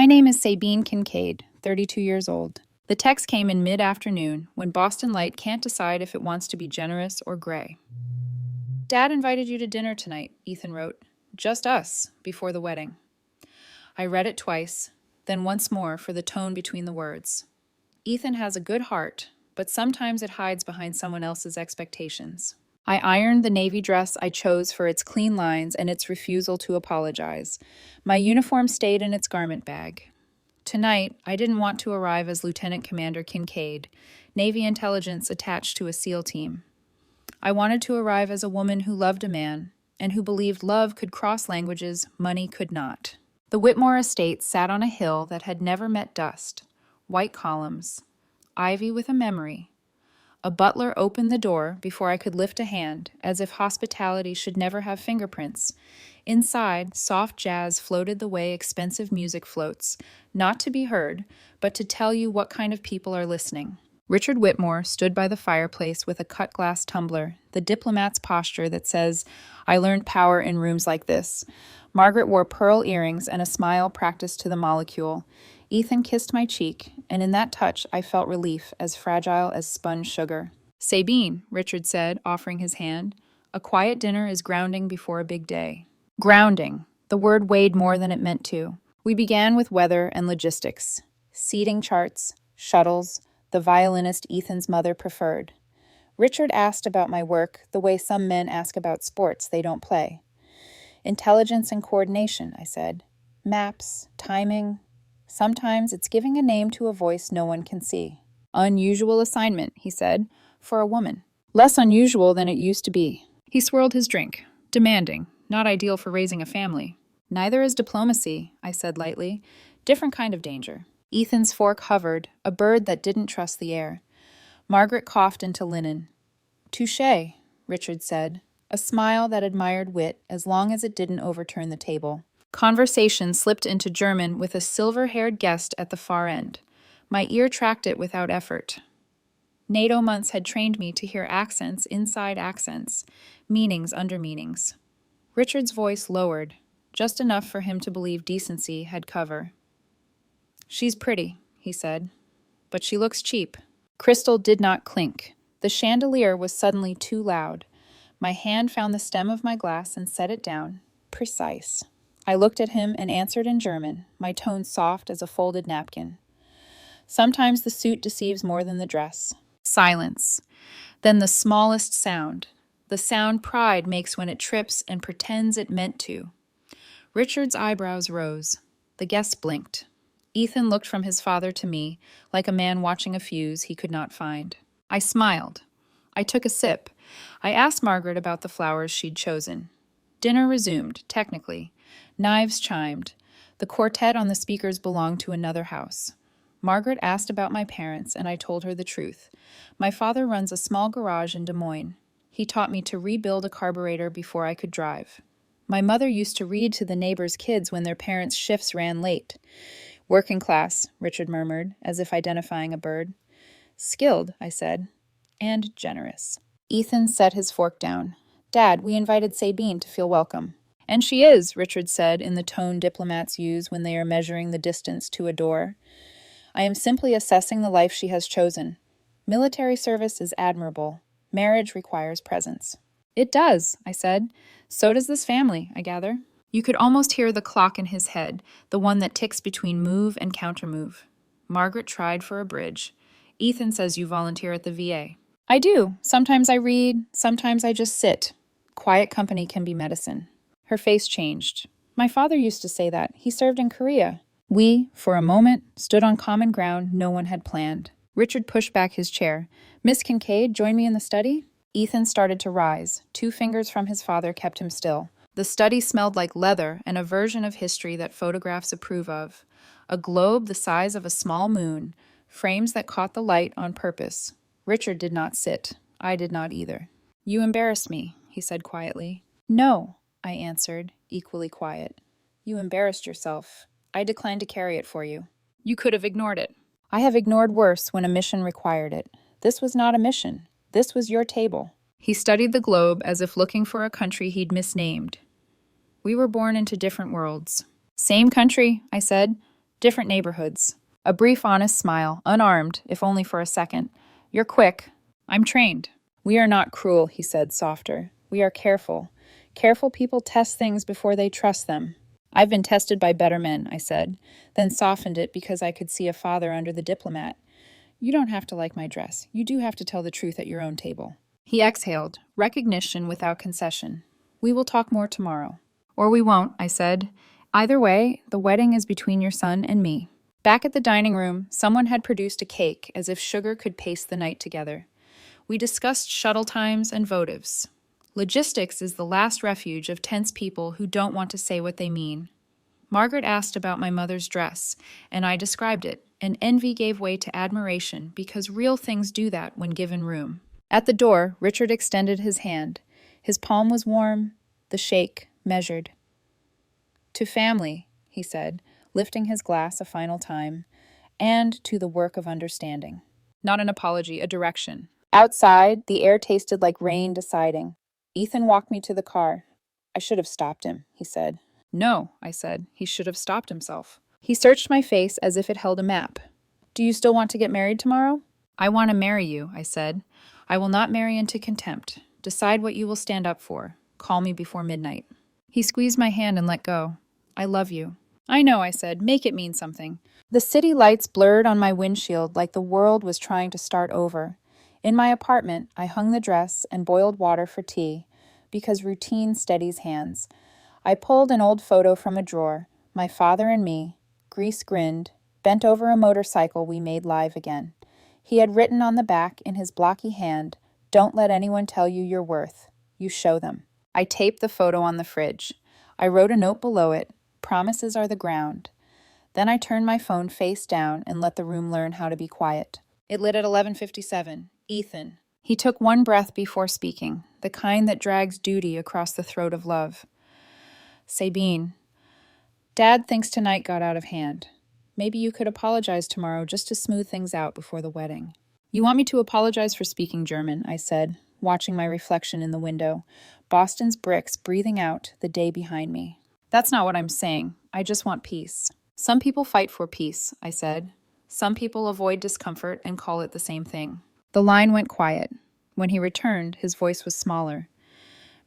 name is Sabine Kincaid, 32 years old. The text came in mid-afternoon when Boston Light can't decide if it wants to be generous or gray. Dad invited you to dinner tonight, Ethan wrote. Just us, before the wedding. I read it twice, then once more for the tone between the words. Ethan has a good heart, but sometimes it hides behind someone else's expectations. I ironed the navy dress I chose for its clean lines and its refusal to apologize. My uniform stayed in its garment bag. Tonight, I didn't want to arrive as Lieutenant Commander Kincaid, Navy intelligence attached to a SEAL team. I wanted to arrive as a woman who loved a man, and who believed love could cross languages money could not. The Whitmore estate sat on a hill that had never met dust, white columns, ivy with a memory. A butler opened the door before I could lift a hand, as if hospitality should never have fingerprints. Inside, soft jazz floated the way expensive music floats, not to be heard, but to tell you what kind of people are listening. Richard Whitmore stood by the fireplace with a cut-glass tumbler, the diplomat's posture that says, "I learned power in rooms like this." Margaret wore pearl earrings and a smile practiced to the molecule. Ethan kissed my cheek, and in that touch I felt relief as fragile as sponge sugar. "Sabine," Richard said, offering his hand, "a quiet dinner is grounding before a big day." Grounding. The word weighed more than it meant to. We began with weather and logistics. Seating charts, shuttles, the violinist Ethan's mother preferred. Richard asked about my work the way some men ask about sports they don't play. Intelligence and coordination, I said. Maps, timing. Sometimes it's giving a name to a voice no one can see. Unusual assignment, he said, for a woman. Less unusual than it used to be. He swirled his drink. Demanding, not ideal for raising a family. Neither is diplomacy, I said lightly. Different kind of danger. Ethan's fork hovered, a bird that didn't trust the air. Margaret coughed into linen. "Touché," Richard said, a smile that admired wit as long as it didn't overturn the table. Conversation slipped into German with a silver-haired guest at the far end. My ear tracked it without effort. NATO months had trained me to hear accents inside accents, meanings under meanings. Richard's voice lowered, just enough for him to believe decency had cover. "She's pretty," he said, "but she looks cheap." Crystal did not clink. The chandelier was suddenly too loud. My hand found the stem of my glass and set it down. Precise. I looked at him and answered in German, my tone soft as a folded napkin. Sometimes the suit deceives more than the dress. Silence. Then the smallest sound. The sound pride makes when it trips and pretends it meant to. Richard's eyebrows rose. The guest blinked. Ethan looked from his father to me, like a man watching a fuse he could not find. I smiled. I took a sip. I asked Margaret about the flowers she'd chosen. Dinner resumed, technically. Knives chimed. The quartet on the speakers belonged to another house. Margaret asked about my parents, and I told her the truth. My father runs a small garage in Des Moines. He taught me to rebuild a carburetor before I could drive. My mother used to read to the neighbors' kids when their parents' shifts ran late. "Working class," Richard murmured, as if identifying a bird. "Skilled," I said, "and generous." Ethan set his fork down. "Dad, we invited Sabine to feel welcome." "And she is," Richard said in the tone diplomats use when they are measuring the distance to a door. "I am simply assessing the life she has chosen. Military service is admirable. Marriage requires presence." "It does," I said. "So does this family, I gather." You could almost hear the clock in his head, the one that ticks between move and countermove. Margaret tried for a bridge. "Ethan says you volunteer at the VA." "I do. Sometimes I read, sometimes I just sit. Quiet company can be medicine." Her face changed. "My father used to say that. He served in Korea." We, for a moment, stood on common ground no one had planned. Richard pushed back his chair. "Miss Kincaid, join me in the study?" Ethan started to rise. 2 fingers from his father kept him still. The study smelled like leather and a version of history that photographs approve of. A globe the size of a small moon, frames that caught the light on purpose. Richard did not sit. I did not either. "You embarrass me," he said quietly. "No," I answered, equally quiet. "You embarrassed yourself. I declined to carry it for you." "You could have ignored it." "I have ignored worse when a mission required it. This was not a mission. This was your table." He studied the globe as if looking for a country he'd misnamed. "We were born into different worlds." "Same country," I said. Different neighborhoods. A brief, honest smile, unarmed, if only for a second. You're quick. I'm trained. We are not cruel, he said, softer. We are careful. Careful people test things before they trust them. I've been tested by better men, I said, then softened it because I could see a father under the diplomat. You don't have to like my dress. You do have to tell the truth at your own table. He exhaled, recognition without concession. We will talk more tomorrow. Or we won't, I said. Either way, the wedding is between your son and me. Back at the dining room, someone had produced a cake as if sugar could paste the night together. We discussed shuttle times and votives. Logistics is the last refuge of tense people who don't want to say what they mean. Margaret asked about my mother's dress, and I described it, and envy gave way to admiration because real things do that when given room. At the door, Richard extended his hand. His palm was warm, the shake measured. To family, he said, lifting his glass a final time, and to the work of understanding. Not an apology, a direction. Outside, the air tasted like rain deciding. Ethan walked me to the car. I should have stopped him, he said. No, I said. He should have stopped himself. He searched my face as if it held a map. Do you still want to get married tomorrow? I want to marry you, I said. I will not marry into contempt. Decide what you will stand up for. Call me before midnight. He squeezed my hand and let go. I love you. I know, I said. Make it mean something. The city lights blurred on my windshield like the world was trying to start over. In my apartment, I hung the dress and boiled water for tea, because routine steadies hands. I pulled an old photo from a drawer, my father and me, Grease grinned, bent over a motorcycle we made live again. He had written on the back in his blocky hand, "Don't let anyone tell you your worth. You show them." I taped the photo on the fridge. I wrote a note below it, "Promises are the ground." Then I turned my phone face down and let the room learn how to be quiet. It lit at 11:57. Ethan. He took one breath before speaking, the kind that drags duty across the throat of love. Sabine. Dad thinks tonight got out of hand. Maybe you could apologize tomorrow just to smooth things out before the wedding. You want me to apologize for speaking German, I said, watching my reflection in the window. Boston's bricks breathing out, the day behind me. That's not what I'm saying. I just want peace. Some people fight for peace, I said. Some people avoid discomfort and call it the same thing. The line went quiet. When he returned, his voice was smaller.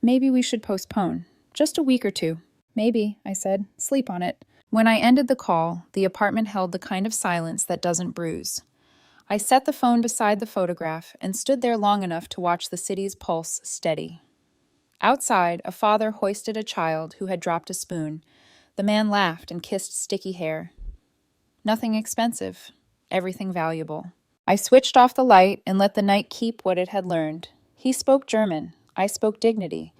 Maybe we should postpone. Just a week or two. Maybe, I said. Sleep on it. When I ended the call, the apartment held the kind of silence that doesn't bruise. I set the phone beside the photograph and stood there long enough to watch the city's pulse steady. Outside, a father hoisted a child who had dropped a spoon. The man laughed and kissed sticky hair. Nothing expensive. Everything valuable. I switched off the light and let the night keep what it had learned. He spoke German. I spoke dignity.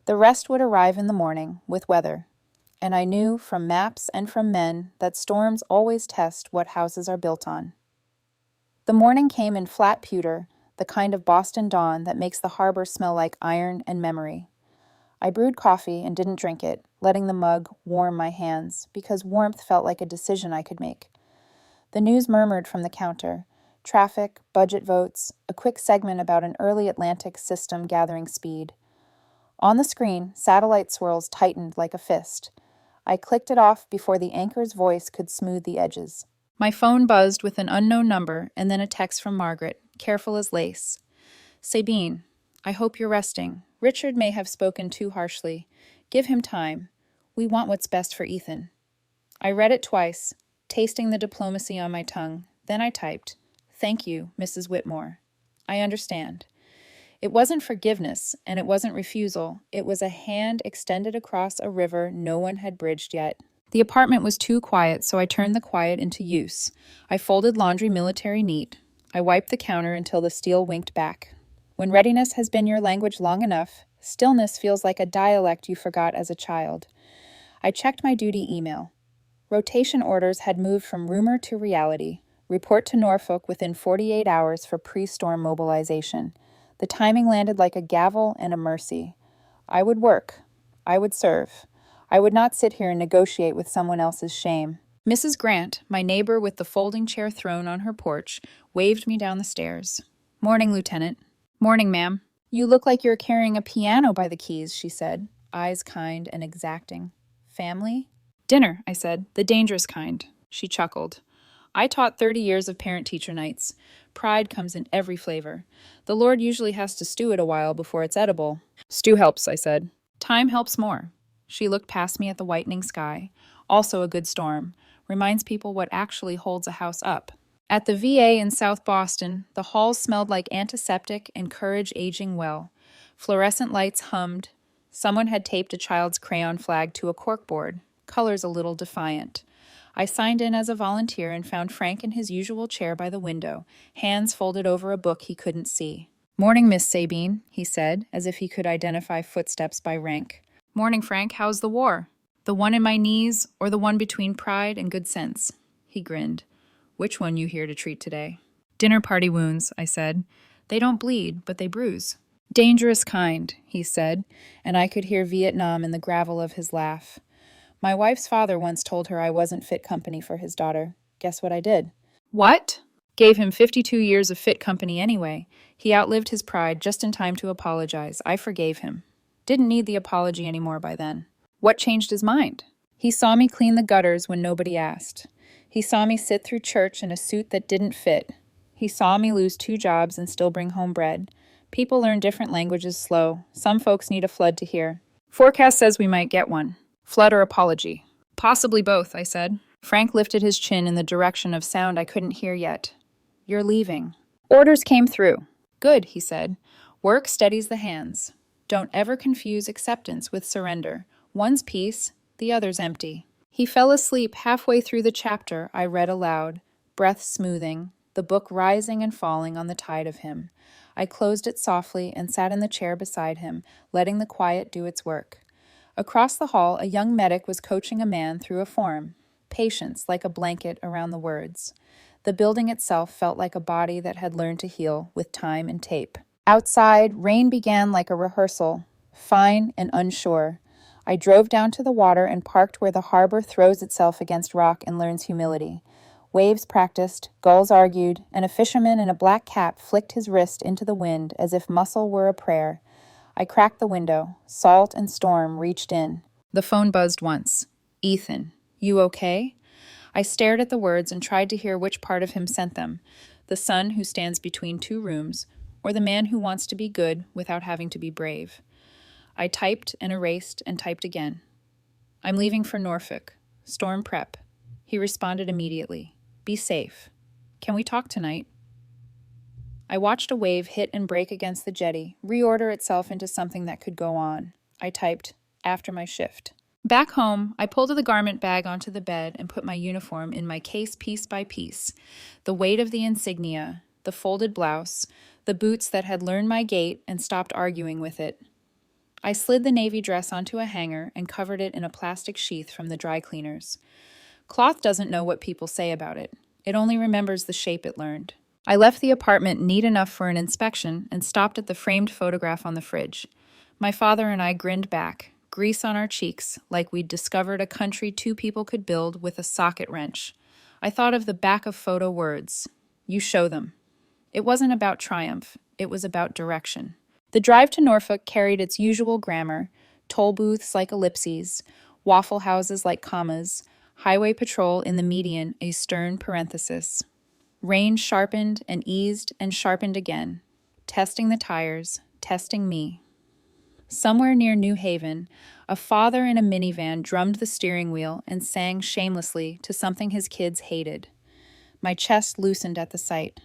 The rest would arrive in the morning, with weather. And I knew from maps and from men that storms always test what houses are built on. The morning came in flat pewter, the kind of Boston dawn that makes the harbor smell like iron and memory. I brewed coffee and didn't drink it, letting the mug warm my hands, because warmth felt like a decision I could make. The news murmured from the counter. Traffic, budget votes, a quick segment about an early Atlantic system gathering speed. On the screen, satellite swirls tightened like a fist. I clicked it off before the anchor's voice could smooth the edges. My phone buzzed with an unknown number and then a text from Margaret, careful as lace. Sabine, I hope you're resting. Richard may have spoken too harshly. Give him time. We want what's best for Ethan. I read it twice, tasting the diplomacy on my tongue. Then I typed, "Thank you, Mrs. Whitmore. I understand." It wasn't forgiveness, and it wasn't refusal. It was a hand extended across a river no one had bridged yet. The apartment was too quiet, so I turned the quiet into use. I folded laundry military neat. I wiped the counter until the steel winked back. When readiness has been your language long enough, stillness feels like a dialect you forgot as a child. I checked my duty email. Rotation orders had moved from rumor to reality. Report to Norfolk within 48 hours for pre-storm mobilization. The timing landed like a gavel and a mercy. I would work. I would serve. I would not sit here and negotiate with someone else's shame. Mrs. Grant, my neighbor with the folding chair throne on her porch, waved me down the stairs. "Morning, Lieutenant." "Morning, ma'am." "You look like you're carrying a piano by the keys," she said, eyes kind and exacting. "Family?" "Dinner," I said, "the dangerous kind." She chuckled. I taught 30 years of parent-teacher nights. Pride comes in every flavor. The Lord usually has to stew it a while before it's edible. Stew helps, I said. Time helps more. She looked past me at the whitening sky. Also a good storm. Reminds people what actually holds a house up. At the VA in South Boston, the halls smelled like antiseptic and courage aging well. Fluorescent lights hummed. Someone had taped a child's crayon flag to a corkboard, colors a little defiant. I signed in as a volunteer and found Frank in his usual chair by the window, hands folded over a book he couldn't see. "Morning, Miss Sabine," he said, as if he could identify footsteps by rank. "Morning, Frank. How's the war? The one in my knees or the one between pride and good sense?" He grinned. "Which one you here to treat today?" "Dinner party wounds," I said. "They don't bleed, but they bruise." "Dangerous kind," he said, and I could hear Vietnam in the gravel of his laugh. My wife's father once told her I wasn't fit company for his daughter. Guess what I did? What? Gave him 52 years of fit company anyway. He outlived his pride just in time to apologize. I forgave him. Didn't need the apology anymore by then. What changed his mind? He saw me clean the gutters when nobody asked. He saw me sit through church in a suit that didn't fit. He saw me lose 2 jobs and still bring home bread. People learn different languages slow. Some folks need a flood to hear. Forecast says we might get one. Flood or apology? Possibly both, I said. Frank lifted his chin in the direction of sound I couldn't hear yet. You're leaving. Orders came through. Good, he said. Work steadies the hands. Don't ever confuse acceptance with surrender. One's peace, the other's empty. He fell asleep halfway through the chapter I read aloud, breath smoothing, the book rising and falling on the tide of him. I closed it softly and sat in the chair beside him, letting the quiet do its work. Across the hall, a young medic was coaching a man through a form. Patience like a blanket around the words. The building itself felt like a body that had learned to heal with time and tape. Outside, rain began like a rehearsal, fine and unsure. I drove down to the water and parked where the harbor throws itself against rock and learns humility. Waves practiced, gulls argued, and a fisherman in a black cap flicked his wrist into the wind as if muscle were a prayer. I cracked the window. Salt and storm reached in. The phone buzzed once. Ethan, you okay? I stared at the words and tried to hear which part of him sent them. The son who stands between 2 rooms, or the man who wants to be good without having to be brave. I typed and erased and typed again. I'm leaving for Norfolk. Storm prep. He responded immediately. Be safe. Can we talk tonight? I watched a wave hit and break against the jetty, reorder itself into something that could go on. I typed, after my shift. Back home, I pulled the garment bag onto the bed and put my uniform in my case piece by piece. The weight of the insignia, the folded blouse, the boots that had learned my gait and stopped arguing with it. I slid the navy dress onto a hanger and covered it in a plastic sheath from the dry cleaners. Cloth doesn't know what people say about it. It only remembers the shape it learned. I left the apartment neat enough for an inspection and stopped at the framed photograph on the fridge. My father and I grinned back, grease on our cheeks, like we'd discovered a country 2 people could build with a socket wrench. I thought of the back of photo words. You show them. It wasn't about triumph. It was about direction. The drive to Norfolk carried its usual grammar, toll booths like ellipses, waffle houses like commas, highway patrol in the median a stern parenthesis. Rain sharpened and eased and sharpened again, testing the tires, testing me. Somewhere near New Haven, a father in a minivan drummed the steering wheel and sang shamelessly to something his kids hated. My chest loosened at the sight.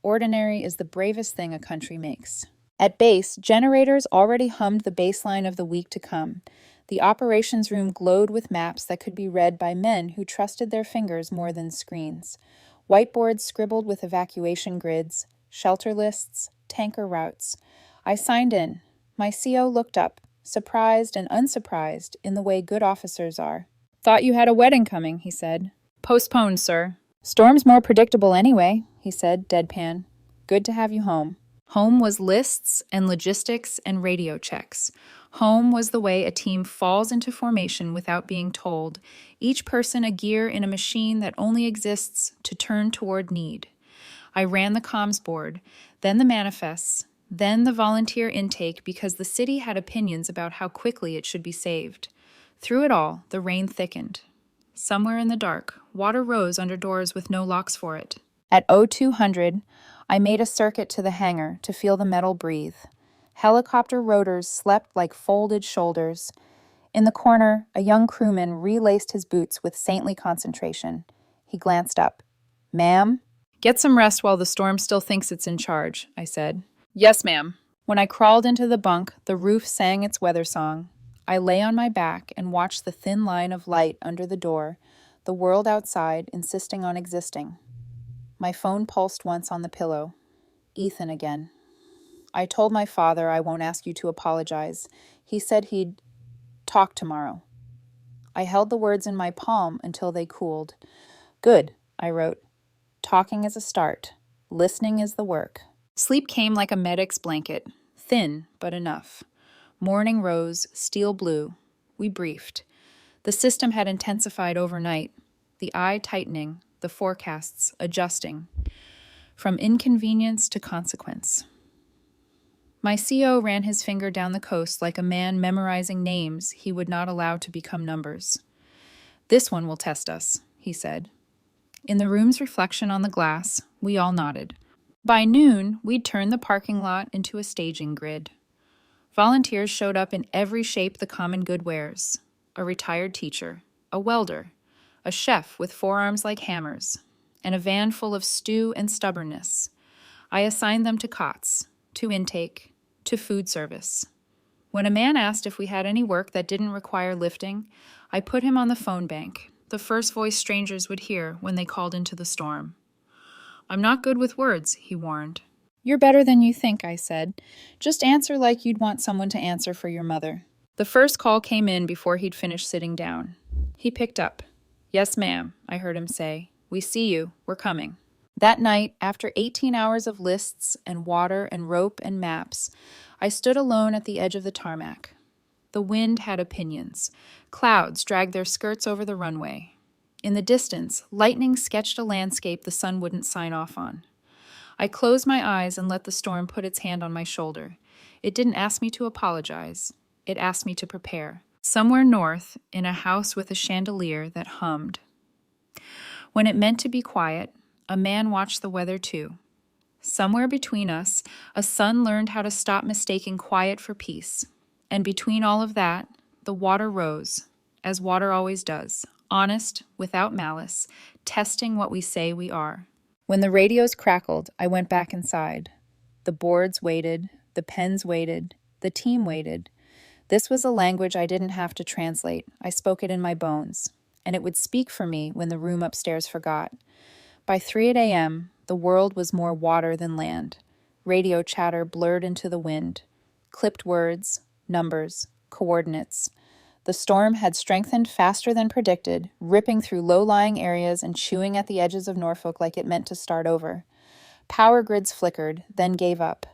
Ordinary is the bravest thing a country makes. At base, generators already hummed the bass line of the week to come. The operations room glowed with maps that could be read by men who trusted their fingers more than screens. Whiteboards scribbled with evacuation grids, shelter lists, tanker routes. I signed in. My CO looked up, surprised and unsurprised in the way good officers are. Thought you had a wedding coming, he said. Postponed, sir. Storm's more predictable anyway, he said, deadpan. Good to have you home. Home was lists and logistics and radio checks. Home was the way a team falls into formation without being told, each person a gear in a machine that only exists to turn toward need. I ran the comms board, then the manifests, then the volunteer intake because the city had opinions about how quickly it should be saved. Through it all, the rain thickened. Somewhere in the dark, water rose under doors with no locks for it. At 0200, I made a circuit to the hangar to feel the metal breathe. Helicopter rotors slept like folded shoulders. In the corner, a young crewman relaced his boots with saintly concentration. He glanced up. "Ma'am?" "Get some rest while the storm still thinks it's in charge," I said. "Yes, ma'am." When I crawled into the bunk, the roof sang its weather song. I lay on my back and watched the thin line of light under the door, the world outside insisting on existing. My phone pulsed once on the pillow. Ethan again. "I told my father I won't ask you to apologize. He said he'd talk tomorrow." I held the words in my palm until they cooled. "Good," I wrote. "Talking is a start. Listening is the work." Sleep came like a medic's blanket, thin but enough. Morning rose, steel blue. We briefed. The system had intensified overnight, the eye tightening, the forecasts adjusting. From inconvenience to consequence. My CO ran his finger down the coast like a man memorizing names he would not allow to become numbers. "This one will test us," he said. In the room's reflection on the glass, we all nodded. By noon, we'd turned the parking lot into a staging grid. Volunteers showed up in every shape the common good wears. A retired teacher, a welder, a chef with forearms like hammers, and a van full of stew and stubbornness. I assigned them to cots, to intake, to food service. When a man asked if we had any work that didn't require lifting, I put him on the phone bank, the first voice strangers would hear when they called into the storm. "I'm not good with words," he warned. "You're better than you think," I said. "Just answer like you'd want someone to answer for your mother." The first call came in before he'd finished sitting down. He picked up. "Yes, ma'am," I heard him say. "We see you. We're coming." That night, after 18 hours of lists and water and rope and maps, I stood alone at the edge of the tarmac. The wind had opinions. Clouds dragged their skirts over the runway. In the distance, lightning sketched a landscape the sun wouldn't sign off on. I closed my eyes and let the storm put its hand on my shoulder. It didn't ask me to apologize. It asked me to prepare. Somewhere north, in a house with a chandelier that hummed. When it meant to be quiet, a man watched the weather too. Somewhere between us, a son learned how to stop mistaking quiet for peace. And between all of that, the water rose, as water always does, honest, without malice, testing what we say we are. When the radios crackled, I went back inside. The boards waited, the pens waited, the team waited. This was a language I didn't have to translate. I spoke it in my bones, and it would speak for me when the room upstairs forgot. By 3 a.m., the world was more water than land. Radio chatter blurred into the wind. Clipped words, numbers, coordinates. The storm had strengthened faster than predicted, ripping through low-lying areas and chewing at the edges of Norfolk like it meant to start over. Power grids flickered, then gave up.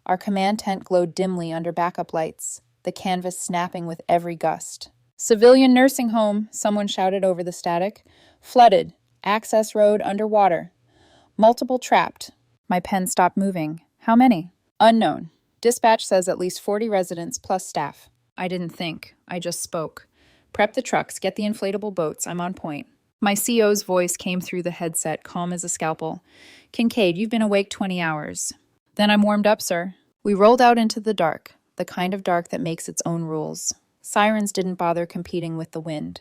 Our command tent glowed dimly under backup lights, the canvas snapping with every gust. "Civilian nursing home," someone shouted over the static. "Flooded. Access road underwater. Multiple trapped." My pen stopped moving. "How many?" "Unknown. Dispatch says at least 40 residents plus staff." I didn't think. I just spoke. "Prep the trucks. Get the inflatable boats. I'm on point." My CO's voice came through the headset, calm as a scalpel. "Kincaid, you've been awake 20 hours. "Then I'm warmed up, sir." We rolled out into the dark, the kind of dark that makes its own rules. Sirens didn't bother competing with the wind.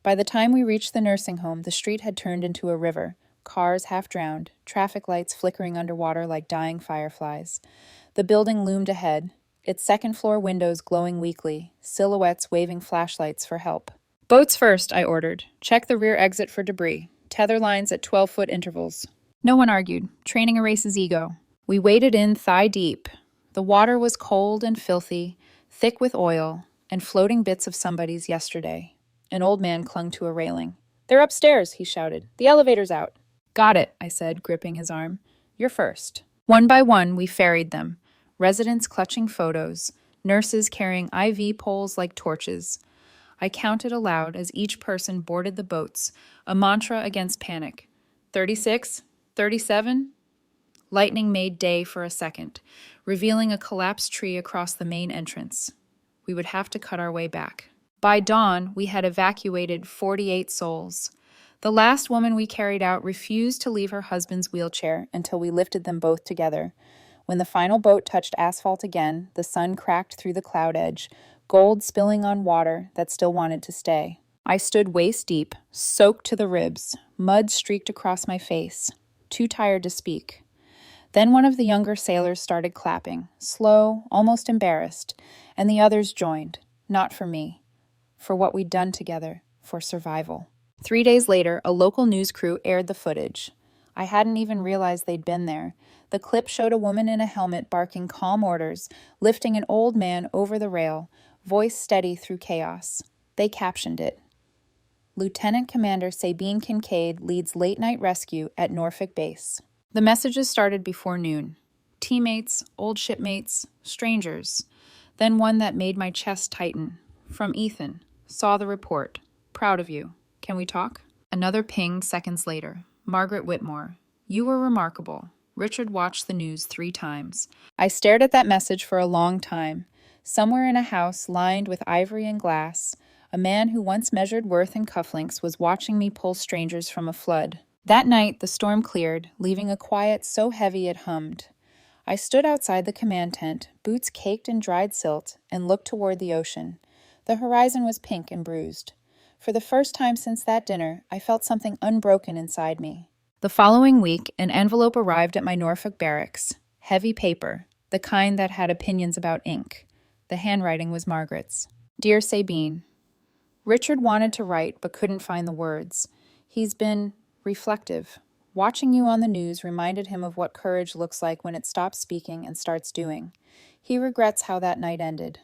By the time we reached the nursing home, the street had turned into a river, cars half drowned, traffic lights flickering underwater like dying fireflies. The building loomed ahead, its second-floor windows glowing weakly, silhouettes waving flashlights for help. "Boats first," I ordered. "Check the rear exit for debris. Tether lines at 12-foot intervals." No one argued. Training erases ego. We waded in thigh-deep. The water was cold and filthy, thick with oil, and floating bits of somebody's yesterday. An old man clung to a railing. "They're upstairs," he shouted. "The elevator's out." "Got it," I said, gripping his arm. "You're first." One by one, we ferried them. Residents clutching photos, nurses carrying IV poles like torches. I counted aloud as each person boarded the boats, a mantra against panic. 36, 37. Lightning made day for a second, revealing a collapsed tree across the main entrance. We would have to cut our way back. By dawn, we had evacuated 48 souls. The last woman we carried out refused to leave her husband's wheelchair until we lifted them both together. When the final boat touched asphalt again, the sun cracked through the cloud edge, gold spilling on water that still wanted to stay. I stood waist deep, soaked to the ribs, mud streaked across my face, too tired to speak. Then one of the younger sailors started clapping, slow, almost embarrassed, and the others joined, not for me, for what we'd done together, for survival. 3 days later, a local news crew aired the footage. I hadn't even realized they'd been there. The clip showed a woman in a helmet barking calm orders, lifting an old man over the rail, voice steady through chaos. They captioned it. Lieutenant Commander Sabine Kincaid leads late-night rescue at Norfolk Base. The messages started before noon. Teammates, old shipmates, strangers. Then one that made my chest tighten. From Ethan. Saw the report. Proud of you. Can we talk? Another ping seconds later. Margaret Whitmore. You were remarkable. Richard watched the news 3 times. I stared at that message for a long time. Somewhere in a house lined with ivory and glass, a man who once measured worth in cufflinks was watching me pull strangers from a flood. That night, the storm cleared, leaving a quiet so heavy it hummed. I stood outside the command tent, boots caked in dried silt, and looked toward the ocean. The horizon was pink and bruised. For the first time since that dinner, I felt something unbroken inside me. The following week, an envelope arrived at my Norfolk barracks. Heavy paper, the kind that had opinions about ink. The handwriting was Margaret's. Dear Sabine, Richard wanted to write but couldn't find the words. He's been reflective. Watching you on the news reminded him of what courage looks like when it stops speaking and starts doing. He regrets how that night ended.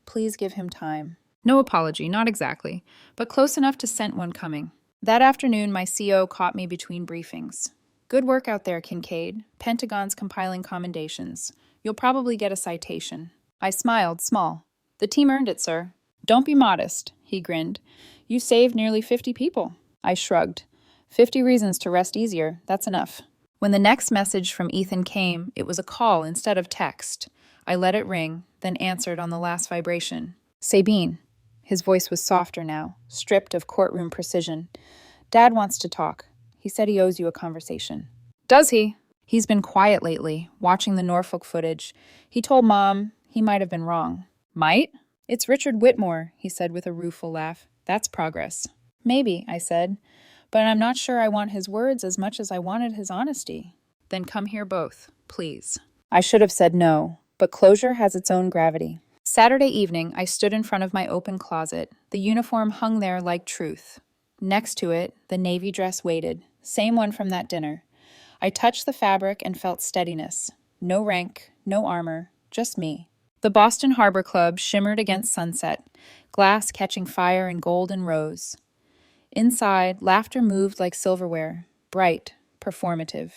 Please give him time. No apology, not exactly, but close enough to scent one coming. That afternoon, my CO caught me between briefings. Good work out there, Kincaid. Pentagon's compiling commendations. You'll probably get a citation. I smiled, small. The team earned it, sir. Don't be modest, he grinned. You saved nearly 50 people. I shrugged. 50 reasons to rest easier, that's enough. When the next message from Ethan came, it was a call instead of text. I let it ring, then answered on the last vibration. Sabine. His voice was softer now, stripped of courtroom precision. Dad wants to talk. He said he owes you a conversation. Does he? He's been quiet lately, watching the Norfolk footage. He told Mom he might have been wrong. Might? It's Richard Whitmore, he said with a rueful laugh. That's progress. Maybe, I said, but I'm not sure I want his words as much as I wanted his honesty. Then come here both, please. I should have said no, but closure has its own gravity. Saturday evening, I stood in front of my open closet. The uniform hung there like truth. Next to it, the navy dress waited, same one from that dinner. I touched the fabric and felt steadiness. No rank, no armor, just me. The Boston Harbor Club shimmered against sunset, glass catching fire in gold and rose. Inside, laughter moved like silverware, bright, performative.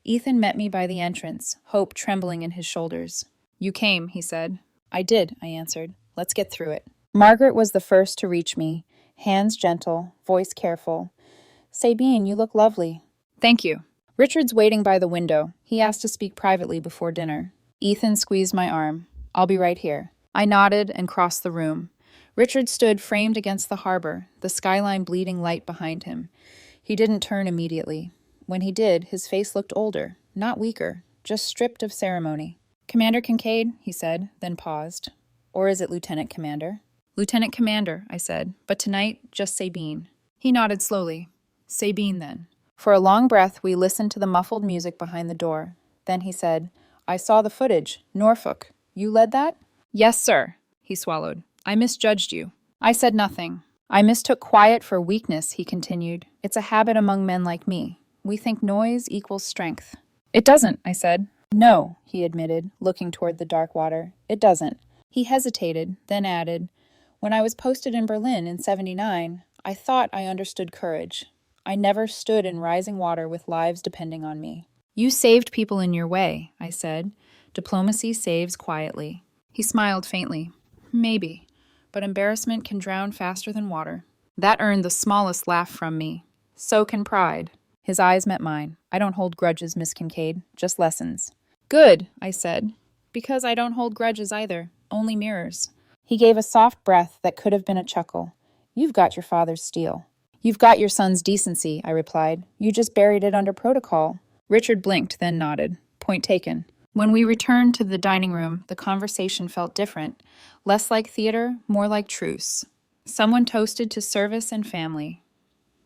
Ethan met me by the entrance, hope trembling in his shoulders. You came, he said. I did, I answered. Let's get through it. Margaret was the first to reach me, hands gentle, voice careful. Sabine, you look lovely. Thank you. Richard's waiting by the window. He asked to speak privately before dinner. Ethan squeezed my arm. I'll be right here. I nodded and crossed the room. Richard stood framed against the harbor, the skyline bleeding light behind him. He didn't turn immediately. When he did, his face looked older, not weaker, just stripped of ceremony. Commander Kincaid, he said, then paused. Or is it Lieutenant Commander? Lieutenant Commander, I said, but tonight, just Sabine. He nodded slowly. Sabine, then. For a long breath, we listened to the muffled music behind the door. Then he said, I saw the footage. Norfolk. You led that? Yes, sir, he swallowed. I misjudged you. I said nothing. I mistook quiet for weakness, he continued. It's a habit among men like me. We think noise equals strength. It doesn't, I said. No, he admitted, looking toward the dark water. It doesn't. He hesitated, then added, When I was posted in Berlin in '79, I thought I understood courage. I never stood in rising water with lives depending on me. You saved people in your way, I said. Diplomacy saves quietly. He smiled faintly. Maybe, but embarrassment can drown faster than water. That earned the smallest laugh from me. So can pride. His eyes met mine. I don't hold grudges, Miss Kincaid, just lessons. Good, I said, because I don't hold grudges either, only mirrors. He gave a soft breath that could have been a chuckle. You've got your father's steel. You've got your son's decency, I replied. You just buried it under protocol. Richard blinked, then nodded. Point taken. When we returned to the dining room, the conversation felt different. Less like theater, more like truce. Someone toasted to service and family.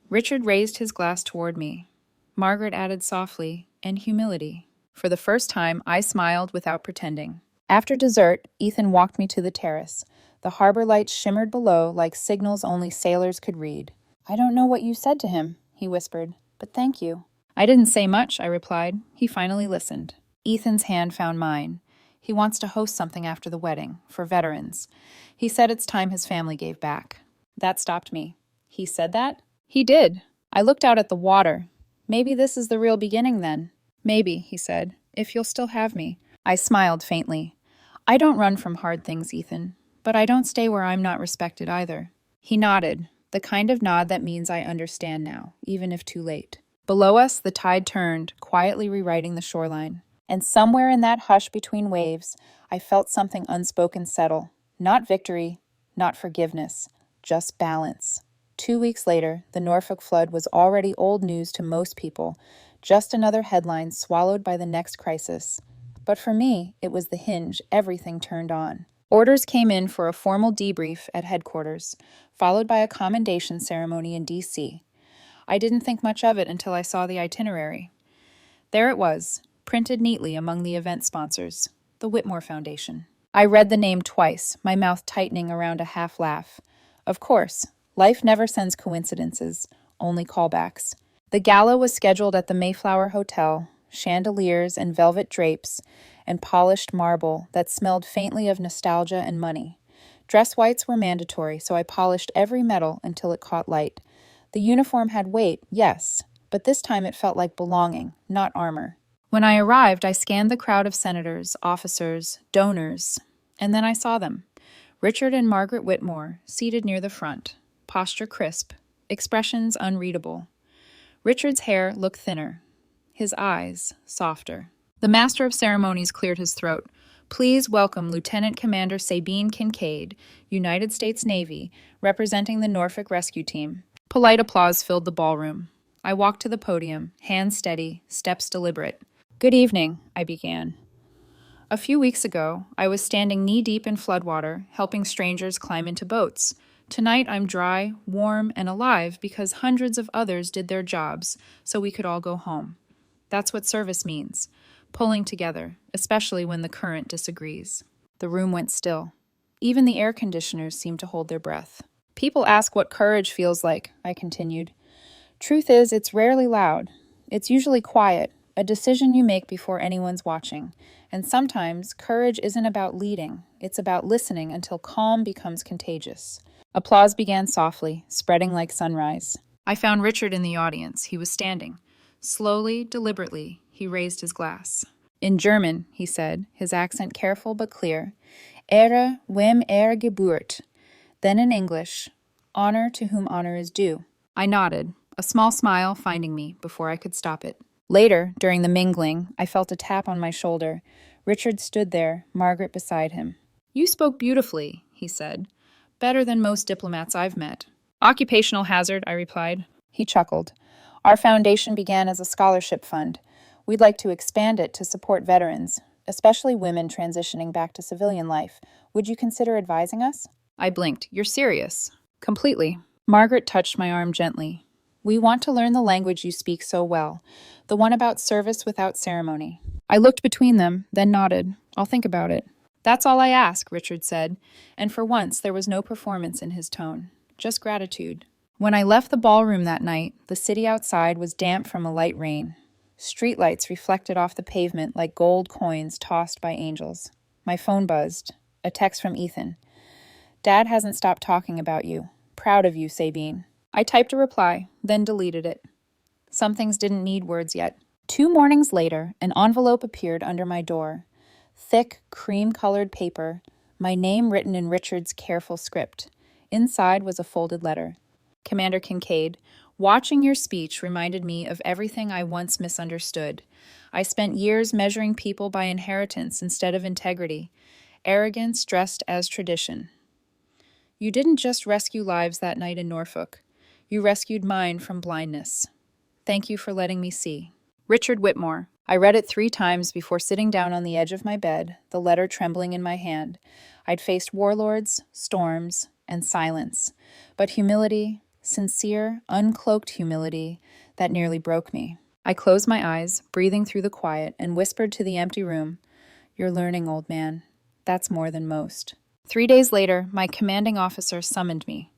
Richard raised his glass toward me. Margaret added softly, and humility. For the first time, I smiled without pretending. After dessert, Ethan walked me to the terrace. The harbor lights shimmered below like signals only sailors could read. I don't know what you said to him, he whispered, but thank you. I didn't say much, I replied. He finally listened. Ethan's hand found mine. He wants to host something after the wedding, for veterans. He said it's time his family gave back. That stopped me. He said that? He did. I looked out at the water. Maybe this is the real beginning then. Maybe, he said, if you'll still have me. I smiled faintly. I don't run from hard things, Ethan, but I don't stay where I'm not respected either. He nodded, the kind of nod that means I understand now, even if too late. Below us, the tide turned, quietly rewriting the shoreline. And somewhere in that hush between waves, I felt something unspoken settle. Not victory, not forgiveness, just balance. 2 weeks later, the Norfolk flood was already old news to most people, just another headline swallowed by the next crisis. But for me, it was the hinge everything turned on. Orders came in for a formal debrief at headquarters, followed by a commendation ceremony in D.C. I didn't think much of it until I saw the itinerary. There it was, printed neatly among the event sponsors, the Whitmore Foundation. I read the name twice, my mouth tightening around a half laugh. Of course, life never sends coincidences, only callbacks. The gala was scheduled at the Mayflower Hotel, chandeliers and velvet drapes, and polished marble that smelled faintly of nostalgia and money. Dress whites were mandatory, so I polished every metal until it caught light. The uniform had weight, yes, but this time it felt like belonging, not armor. When I arrived, I scanned the crowd of senators, officers, donors, and then I saw them. Richard and Margaret Whitmore, seated near the front, posture crisp, expressions unreadable. Richard's hair looked thinner, his eyes softer. The master of ceremonies cleared his throat. Please welcome Lieutenant Commander Sabine Kincaid, United States Navy, representing the Norfolk Rescue Team. Polite applause filled the ballroom. I walked to the podium, hands steady, steps deliberate. Good evening, I began. A few weeks ago, I was standing knee-deep in floodwater, helping strangers climb into boats. Tonight, I'm dry, warm, and alive because hundreds of others did their jobs, so we could all go home. That's what service means, pulling together, especially when the current disagrees. The room went still. Even the air conditioners seemed to hold their breath. People ask what courage feels like, I continued. Truth is, it's rarely loud. It's usually quiet, a decision you make before anyone's watching. And sometimes, courage isn't about leading. It's about listening until calm becomes contagious. Applause began softly, spreading like sunrise. I found Richard in the audience. He was standing. Slowly, deliberately, he raised his glass. In German, he said, his accent careful but clear, Ehre wem Ehre gebührt. Then in English, honor to whom honor is due. I nodded, a small smile finding me before I could stop it. Later, during the mingling, I felt a tap on my shoulder. Richard stood there, Margaret beside him. You spoke beautifully, he said. Better than most diplomats I've met. Occupational hazard, I replied. He chuckled. Our foundation began as a scholarship fund. We'd like to expand it to support veterans, especially women transitioning back to civilian life. Would you consider advising us? I blinked. You're serious? Completely. Margaret touched my arm gently. We want to learn the language you speak so well, the one about service without ceremony. I looked between them, then nodded. I'll think about it. That's all I ask, Richard said, and for once there was no performance in his tone, just gratitude. When I left the ballroom that night, the city outside was damp from a light rain. Streetlights reflected off the pavement like gold coins tossed by angels. My phone buzzed. A text from Ethan. Dad hasn't stopped talking about you. Proud of you, Sabine. I typed a reply, then deleted it. Some things didn't need words yet. 2 mornings later, an envelope appeared under my door. Thick, cream-colored paper, my name written in Richard's careful script. Inside was a folded letter. Commander Kincaid, watching your speech reminded me of everything I once misunderstood. I spent years measuring people by inheritance instead of integrity, arrogance dressed as tradition. You didn't just rescue lives that night in Norfolk. You rescued mine from blindness. Thank you for letting me see. Richard Whitmore. I read it 3 times before sitting down on the edge of my bed, the letter trembling in my hand. I'd faced warlords, storms, and silence, but humility, sincere, uncloaked humility, that nearly broke me. I closed my eyes, breathing through the quiet, and whispered to the empty room, "You're learning, old man. That's more than most." 3 days later, my commanding officer summoned me.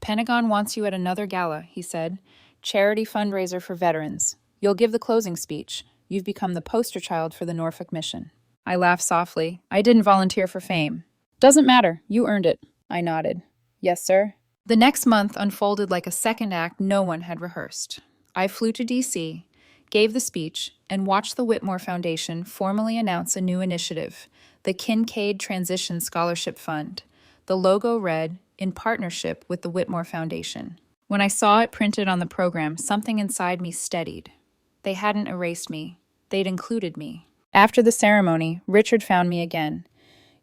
"Pentagon wants you at another gala," he said. "Charity fundraiser for veterans. You'll give the closing speech. You've become the poster child for the Norfolk mission." I laughed softly. I didn't volunteer for fame. "Doesn't matter. You earned it." I nodded. "Yes, sir." The next month unfolded like a second act no one had rehearsed. I flew to D.C., gave the speech, and watched the Whitmore Foundation formally announce a new initiative, the Kincaid Transition Scholarship Fund. The logo read, "In partnership with the Whitmore Foundation." When I saw it printed on the program, something inside me steadied. They hadn't erased me. They'd included me. After the ceremony, Richard found me again.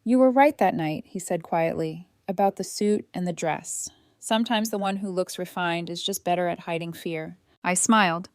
"You were right that night," he said quietly, "about the suit and the dress. Sometimes the one who looks refined is just better at hiding fear." I smiled.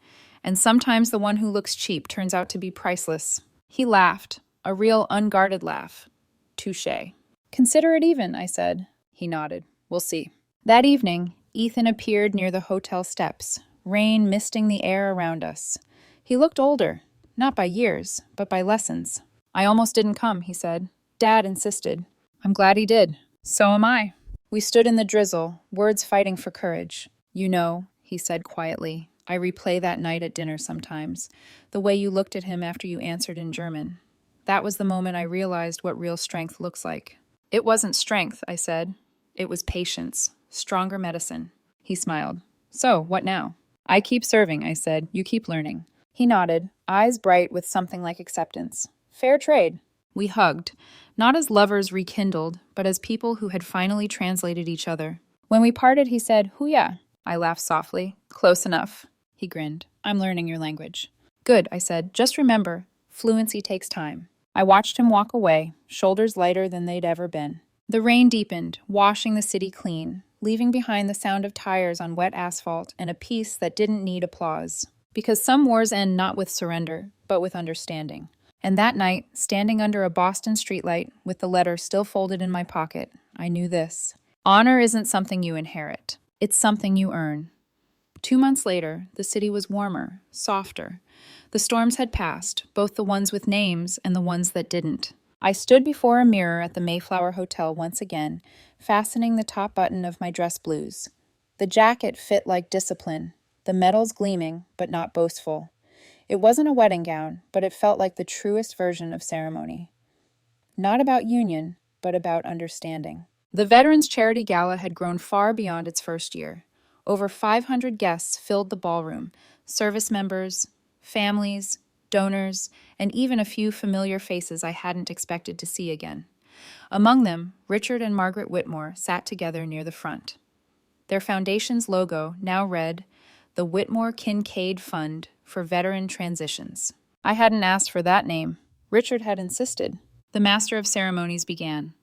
"And sometimes the one who looks cheap turns out to be priceless." He laughed, a real unguarded laugh. "Touché." "Consider it even," I said. He nodded. "We'll see." That evening, Ethan appeared near the hotel steps, rain misting the air around us. He looked older, not by years, but by lessons. "I almost didn't come," he said. "Dad insisted." "I'm glad he did." "So am I." We stood in the drizzle, words fighting for courage. "You know," he said quietly, "I replay that night at dinner sometimes, the way you looked at him after you answered in German. That was the moment I realized what real strength looks like." "It wasn't strength," I said. "It was patience, stronger medicine." He smiled. "So, what now?" "I keep serving," I said. "You keep learning." He nodded, eyes bright with something like acceptance. "Fair trade." We hugged, not as lovers rekindled, but as people who had finally translated each other. When we parted, he said, "Hoo-ya." I laughed softly. "Close enough." He grinned. "I'm learning your language." "Good," I said. "Just remember, fluency takes time." I watched him walk away, shoulders lighter than they'd ever been. The rain deepened, washing the city clean, leaving behind the sound of tires on wet asphalt and a peace that didn't need applause. Because some wars end not with surrender, but with understanding. And that night, standing under a Boston streetlight with the letter still folded in my pocket, I knew this. Honor isn't something you inherit. It's something you earn. 2 months later, the city was warmer, softer. The storms had passed, both the ones with names and the ones that didn't. I stood before a mirror at the Mayflower Hotel once again, fastening the top button of my dress blues. The jacket fit like discipline, the medals gleaming, but not boastful. It wasn't a wedding gown, but it felt like the truest version of ceremony. Not about union, but about understanding. The Veterans Charity Gala had grown far beyond its first year. Over 500 guests filled the ballroom, service members, families, donors, and even a few familiar faces I hadn't expected to see again. Among them, Richard and Margaret Whitmore sat together near the front. Their foundation's logo now read, "The Whitmore Kincaid Fund for Veteran Transitions." I hadn't asked for that name. Richard had insisted. The Master of Ceremonies began.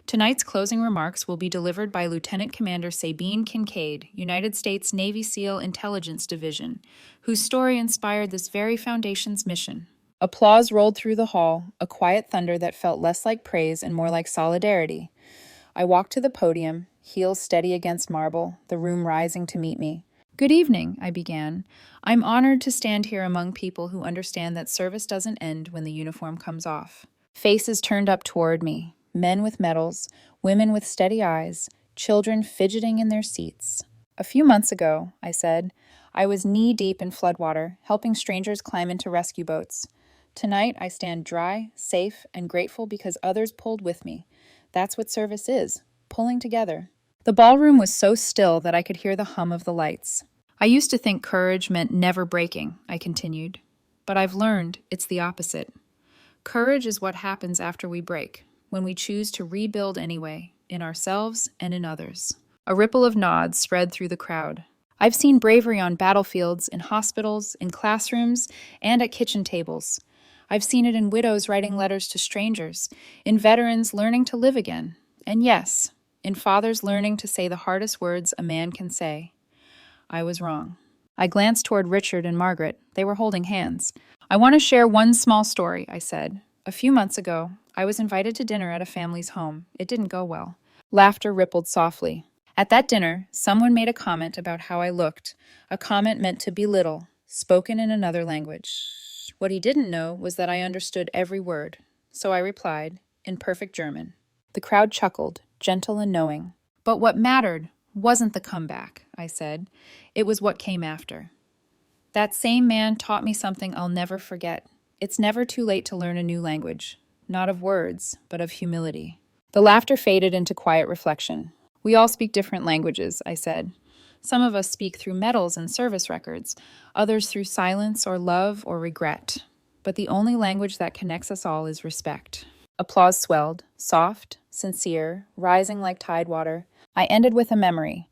"Tonight's closing remarks will be delivered by Lieutenant Commander Sabine Kincaid, United States Navy SEAL Intelligence Division, whose story inspired this very foundation's mission." Applause rolled through the hall, a quiet thunder that felt less like praise and more like solidarity. I walked to the podium, heels steady against marble, the room rising to meet me. "Good evening," I began. "I'm honored to stand here among people who understand that service doesn't end when the uniform comes off." Faces turned up toward me, men with medals, women with steady eyes, children fidgeting in their seats. "A few months ago," I said, "I was knee-deep in floodwater, helping strangers climb into rescue boats. Tonight, I stand dry, safe, and grateful because others pulled with me. That's what service is, pulling together." The ballroom was so still that I could hear the hum of the lights. "I used to think courage meant never breaking," I continued. "But I've learned it's the opposite. Courage is what happens after we break, when we choose to rebuild anyway, in ourselves and in others." A ripple of nods spread through the crowd. "I've seen bravery on battlefields, in hospitals, in classrooms, and at kitchen tables. I've seen it in widows writing letters to strangers, in veterans learning to live again. And yes, in father's learning to say the hardest words a man can say. I was wrong. I glanced toward Richard and Margaret. They were holding hands. I want to share one small story, I said. A few months ago, I was invited to dinner at a family's home. It didn't go well. Laughter rippled softly. At that dinner, someone made a comment about how I looked, a comment meant to belittle, spoken in another language. What he didn't know was that I understood every word, so I replied, in perfect German. The crowd chuckled, gentle and knowing. But what mattered wasn't the comeback, I said. It was what came after. That same man taught me something I'll never forget. It's never too late to learn a new language, not of words, but of humility. The laughter faded into quiet reflection. We all speak different languages, I said. Some of us speak through medals and service records, others through silence or love or regret. But the only language that connects us all is respect. Applause swelled, soft, sincere, rising like tidewater. I ended with a memory.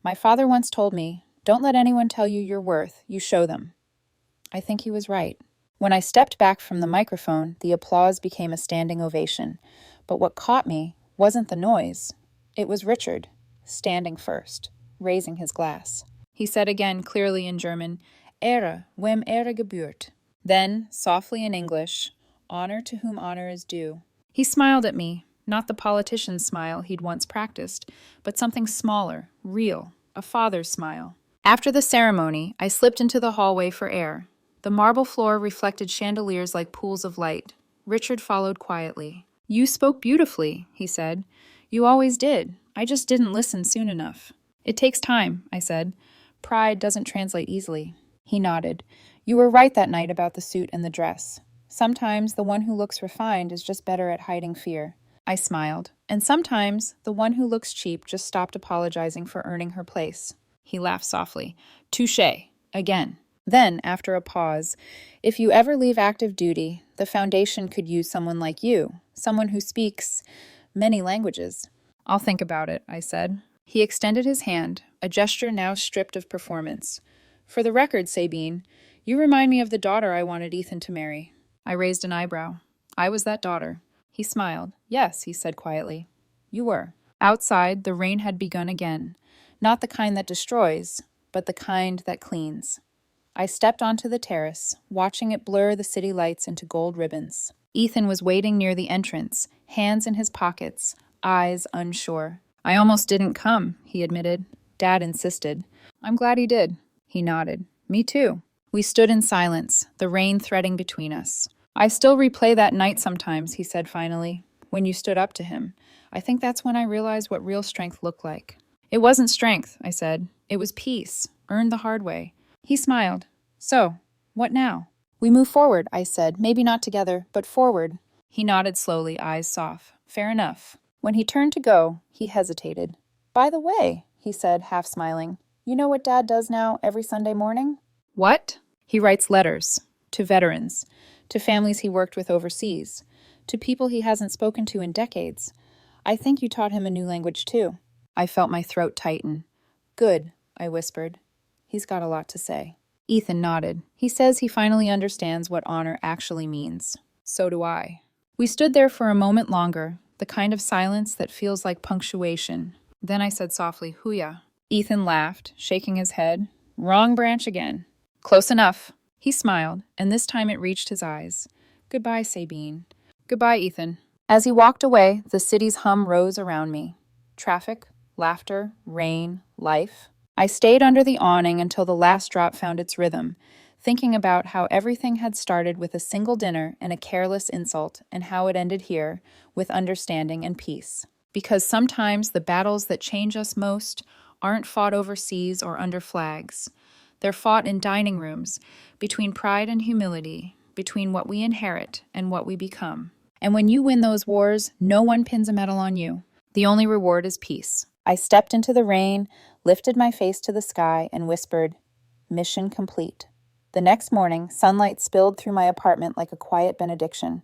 My father once told me, "Don't let anyone tell you your worth, you show them." I think he was right. When I stepped back from the microphone, the applause became a standing ovation. But what caught me wasn't the noise. It was Richard, standing first, raising his glass. He said again clearly in German, "Ehre, wem Ehre gebührt." Then, softly in English, "Honor to whom honor is due." He smiled at me, not the politician's smile he'd once practiced, but something smaller, real, a father's smile. After the ceremony, I slipped into the hallway for air. The marble floor reflected chandeliers like pools of light. Richard followed quietly. "You spoke beautifully," he said. "You always did. I just didn't listen soon enough." "It takes time," I said. "Pride doesn't translate easily." He nodded. "You were right that night about the suit and the dress. Sometimes the one who looks refined is just better at hiding fear." I smiled. "And sometimes the one who looks cheap just stopped apologizing for earning her place." He laughed softly. "Touché. Again." Then, after a pause, "If you ever leave active duty, the Foundation could use someone like you, someone who speaks many languages." "I'll think about it," I said. He extended his hand, a gesture now stripped of performance. "For the record, Sabine, you remind me of the daughter I wanted Ethan to marry." I raised an eyebrow. "I was that daughter." He smiled. "Yes," he said quietly. "You were." Outside, the rain had begun again. Not the kind that destroys, but the kind that cleans. I stepped onto the terrace, watching it blur the city lights into gold ribbons. Ethan was waiting near the entrance, hands in his pockets, eyes unsure. "I almost didn't come," he admitted. Dad insisted. "I'm glad he did." He nodded. "Me too." We stood in silence, the rain threading between us. "I still replay that night sometimes," he said finally, "when you stood up to him. I think that's when I realized what real strength looked like." "It wasn't strength," I said. "It was peace, earned the hard way." He smiled. "So, what now?" "We move forward," I said. "Maybe not together, but forward." He nodded slowly, eyes soft. "Fair enough." When he turned to go, he hesitated. "By the way," he said, half smiling, "you know what Dad does now every Sunday morning?" "What?" "He writes letters. To veterans. To families he worked with overseas. To people he hasn't spoken to in decades. I think you taught him a new language, too." I felt my throat tighten. "Good," I whispered. "He's got a lot to say." Ethan nodded. "He says he finally understands what honor actually means." So do I. We stood there for a moment longer, the kind of silence that feels like punctuation. Then I said softly, "Hooyah." Ethan laughed, shaking his head. "Wrong branch again." "Close enough." He smiled, and this time it reached his eyes. "Goodbye, Sabine." "Goodbye, Ethan." As he walked away, the city's hum rose around me. Traffic, laughter, rain, life. I stayed under the awning until the last drop found its rhythm, thinking about how everything had started with a single dinner and a careless insult, and how it ended here, with understanding and peace. Because sometimes the battles that change us most aren't fought overseas or under flags. They're fought in dining rooms, between pride and humility, between what we inherit and what we become. And when you win those wars, no one pins a medal on you. The only reward is peace. I stepped into the rain, lifted my face to the sky, and whispered, "Mission complete." The next morning, sunlight spilled through my apartment like a quiet benediction.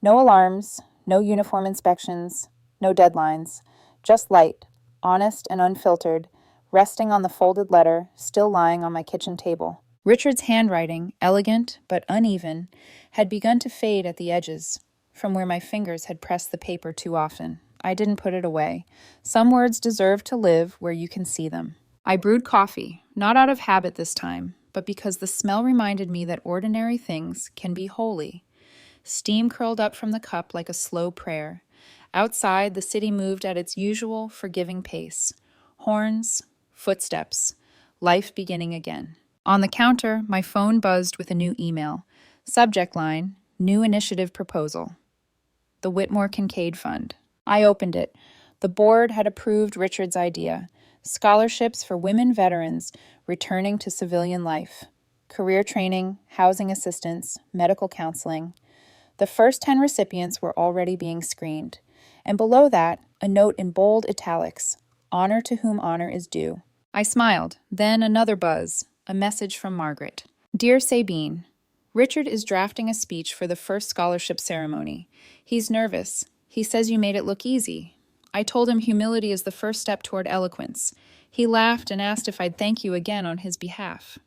No alarms, no uniform inspections, no deadlines, just light, honest and unfiltered, resting on the folded letter still lying on my kitchen table. Richard's handwriting, elegant but uneven, had begun to fade at the edges, from where my fingers had pressed the paper too often. I didn't put it away. Some words deserve to live where you can see them. I brewed coffee, not out of habit this time, but because the smell reminded me that ordinary things can be holy. Steam curled up from the cup like a slow prayer. Outside, the city moved at its usual, forgiving pace. Horns, footsteps, life beginning again. On the counter, my phone buzzed with a new email. Subject line, new initiative proposal. The Whitmore Kincaid Fund. I opened it. The board had approved Richard's idea. Scholarships for women veterans returning to civilian life. Career training, housing assistance, medical counseling. The first 10 recipients were already being screened. And below that, a note in bold italics. Honor to whom honor is due. I smiled. Then another buzz. A message from Margaret. Dear Sabine, Richard is drafting a speech for the first scholarship ceremony. He's nervous. He says you made it look easy. I told him humility is the first step toward eloquence. He laughed and asked if I'd thank you again on his behalf.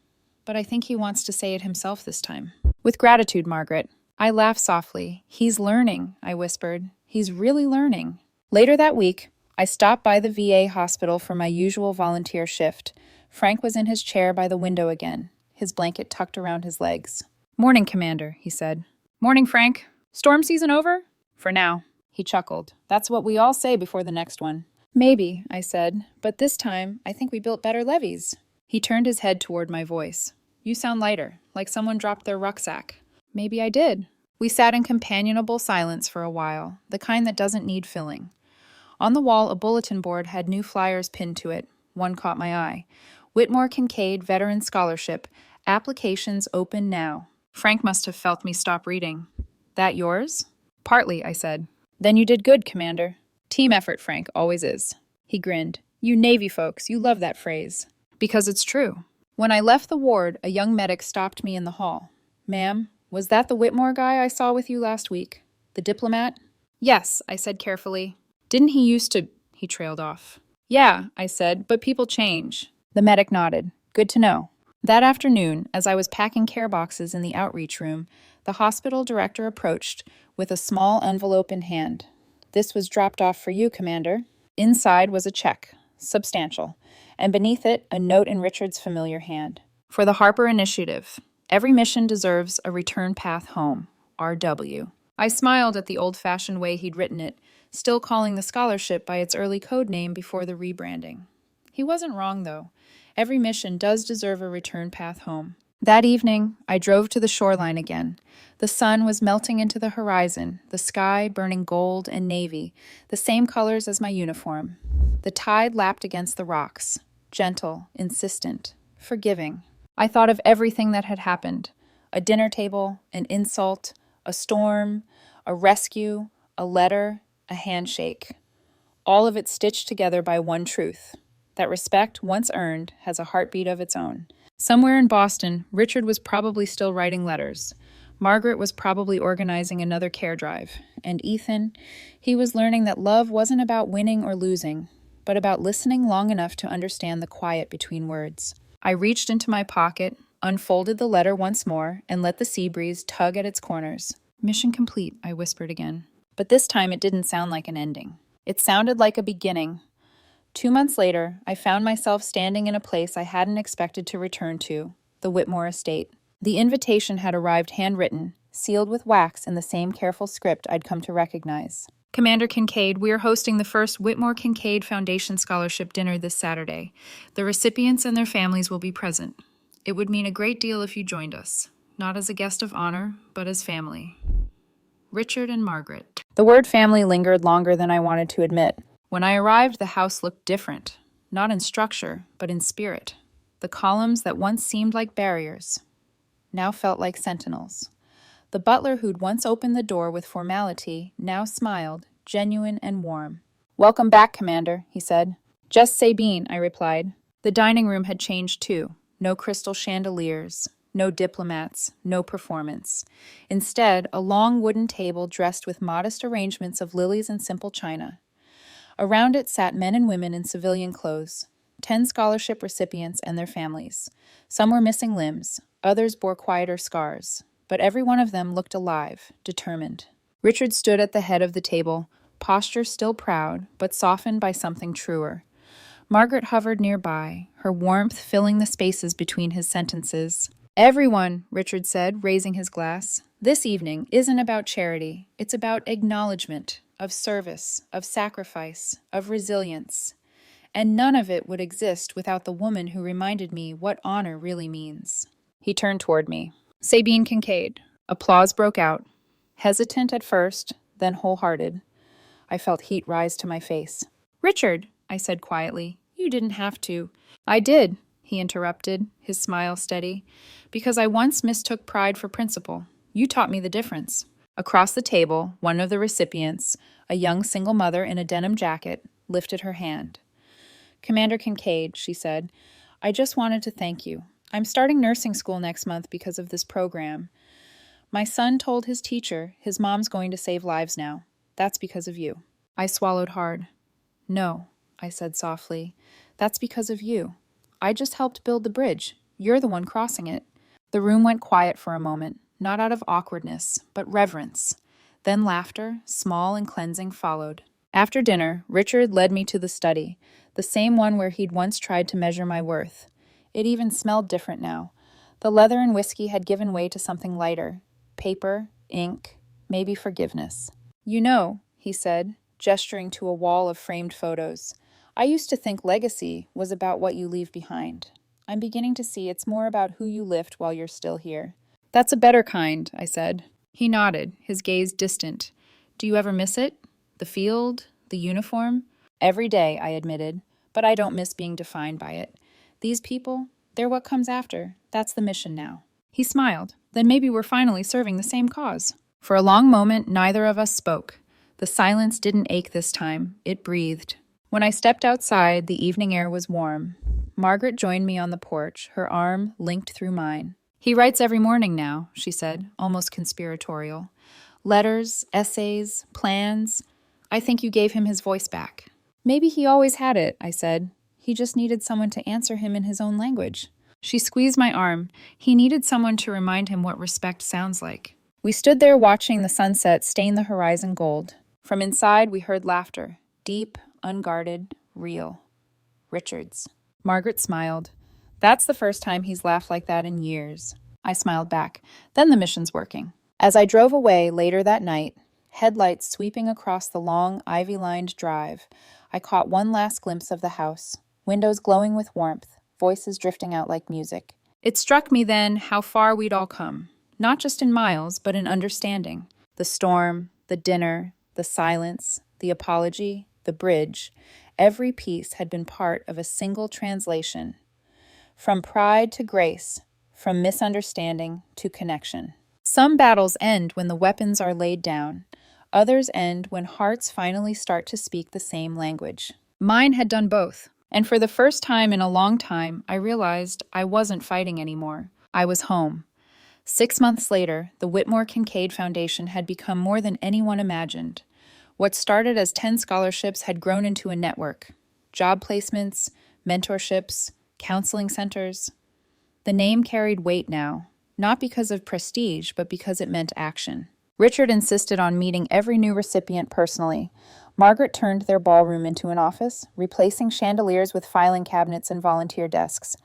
But I think he wants to say it himself this time. With gratitude, Margaret. I laughed softly. He's learning, I whispered. He's really learning. Later that week, I stopped by the VA hospital for my usual volunteer shift. Frank was in his chair by the window again, his blanket tucked around his legs. Morning, Commander, he said. Morning, Frank. Storm season over? For now. He chuckled. That's what we all say before the next one. Maybe, I said, but this time I think we built better levees. He turned his head toward my voice. You sound lighter, like someone dropped their rucksack. Maybe I did. We sat in companionable silence for a while, the kind that doesn't need filling. On the wall, a bulletin board had new flyers pinned to it. One caught my eye. Whitmore Kincaid Veteran Scholarship. Applications open now. Frank must have felt me stop reading. That yours? Partly, I said. Then you did good, Commander. Team effort, Frank, always is. He grinned. You Navy folks, you love that phrase. Because it's true. When I left the ward, a young medic stopped me in the hall. Ma'am, was that the Whitmore guy I saw with you last week? The diplomat? Yes, I said carefully. Didn't he used to... He trailed off. Yeah, I said, but people change. The medic nodded. Good to know. That afternoon, as I was packing care boxes in the outreach room, the hospital director approached with a small envelope in hand. This was dropped off for you, Commander. Inside was a check, substantial, and beneath it, a note in Richard's familiar hand. For the Harper Initiative. Every mission deserves a return path home. R.W. I smiled at the old-fashioned way he'd written it, still calling the scholarship by its early code name before the rebranding. He wasn't wrong, though. Every mission does deserve a return path home. That evening, I drove to the shoreline again. The sun was melting into the horizon, the sky burning gold and navy, the same colors as my uniform. The tide lapped against the rocks, gentle, insistent, forgiving. I thought of everything that had happened. A dinner table, an insult, a storm, a rescue, a letter, a handshake. All of it stitched together by one truth. That respect, once earned, has a heartbeat of its own. Somewhere in Boston, Richard was probably still writing letters. Margaret was probably organizing another care drive. And Ethan, he was learning that love wasn't about winning or losing, but about listening long enough to understand the quiet between words. I reached into my pocket, unfolded the letter once more, and let the sea breeze tug at its corners. Mission complete, I whispered again. But this time it didn't sound like an ending. It sounded like a beginning. 2 months later, I found myself standing in a place I hadn't expected to return to, the Whitmore estate. The invitation had arrived handwritten, sealed with wax in the same careful script I'd come to recognize. Commander Kincaid, we are hosting the first Whitmore Kincaid Foundation Scholarship Dinner this Saturday. The recipients and their families will be present. It would mean a great deal if you joined us, not as a guest of honor, but as family. Richard and Margaret. The word family lingered longer than I wanted to admit. When I arrived, the house looked different, not in structure, but in spirit. The columns that once seemed like barriers now felt like sentinels. The butler who'd once opened the door with formality now smiled, genuine and warm. Welcome back, Commander, he said. Just Sabine, I replied. The dining room had changed too. No crystal chandeliers, no diplomats, no performance. Instead, a long wooden table dressed with modest arrangements of lilies and simple china. Around it sat men and women in civilian clothes, 10 scholarship recipients and their families. Some were missing limbs, others bore quieter scars, but every one of them looked alive, determined. Richard stood at the head of the table, posture still proud, but softened by something truer. Margaret hovered nearby, her warmth filling the spaces between his sentences. Everyone, Richard said, raising his glass, this evening isn't about charity. It's about acknowledgement, of service, of sacrifice, of resilience. And none of it would exist without the woman who reminded me what honor really means. He turned toward me. Sabine Kincaid. Applause broke out. Hesitant at first, then wholehearted. I felt heat rise to my face. Richard, I said quietly, you didn't have to. I did, he interrupted, his smile steady, because I once mistook pride for principle. You taught me the difference. Across the table, one of the recipients, a young single mother in a denim jacket, lifted her hand. Commander Kincaid, she said, I just wanted to thank you. I'm starting nursing school next month because of this program. My son told his teacher his mom's going to save lives now. That's because of you. I swallowed hard. No, I said softly. That's because of you. I just helped build the bridge. You're the one crossing it. The room went quiet for a moment, not out of awkwardness, but reverence. Then laughter, small and cleansing, followed. After dinner, Richard led me to the study, the same one where he'd once tried to measure my worth. It even smelled different now. The leather and whiskey had given way to something lighter. Paper, ink, maybe forgiveness. You know, he said, gesturing to a wall of framed photos, I used to think legacy was about what you leave behind. I'm beginning to see it's more about who you lift while you're still here. That's a better kind, I said. He nodded, his gaze distant. Do you ever miss it? The field? The uniform? Every day, I admitted, but I don't miss being defined by it. These people, they're what comes after. That's the mission now. He smiled. Then maybe we're finally serving the same cause. For a long moment, neither of us spoke. The silence didn't ache this time. It breathed. When I stepped outside, the evening air was warm. Margaret joined me on the porch, her arm linked through mine. He writes every morning now, she said, almost conspiratorial. Letters, essays, plans. I think you gave him his voice back. Maybe he always had it, I said. He just needed someone to answer him in his own language. She squeezed my arm. He needed someone to remind him what respect sounds like. We stood there watching the sunset stain the horizon gold. From inside, we heard laughter. Deep, unguarded, real. Richard's. Margaret smiled. That's the first time he's laughed like that in years. I smiled back. Then the mission's working. As I drove away later that night, headlights sweeping across the long, ivy-lined drive, I caught one last glimpse of the house, windows glowing with warmth, voices drifting out like music. It struck me then how far we'd all come, not just in miles, but in understanding. The storm, the dinner, the silence, the apology, the bridge, every piece had been part of a single translation. From pride to grace, from misunderstanding to connection. Some battles end when the weapons are laid down. Others end when hearts finally start to speak the same language. Mine had done both. And for the first time in a long time, I realized I wasn't fighting anymore. I was home. 6 months later, the Whitmore Kincaid Foundation had become more than anyone imagined. What started as 10 scholarships had grown into a network. Job placements, mentorships, counseling centers. The name carried weight now, not because of prestige, but because it meant action. Richard insisted on meeting every new recipient personally. Margaret turned their ballroom into an office, replacing chandeliers with filing cabinets and volunteer desks.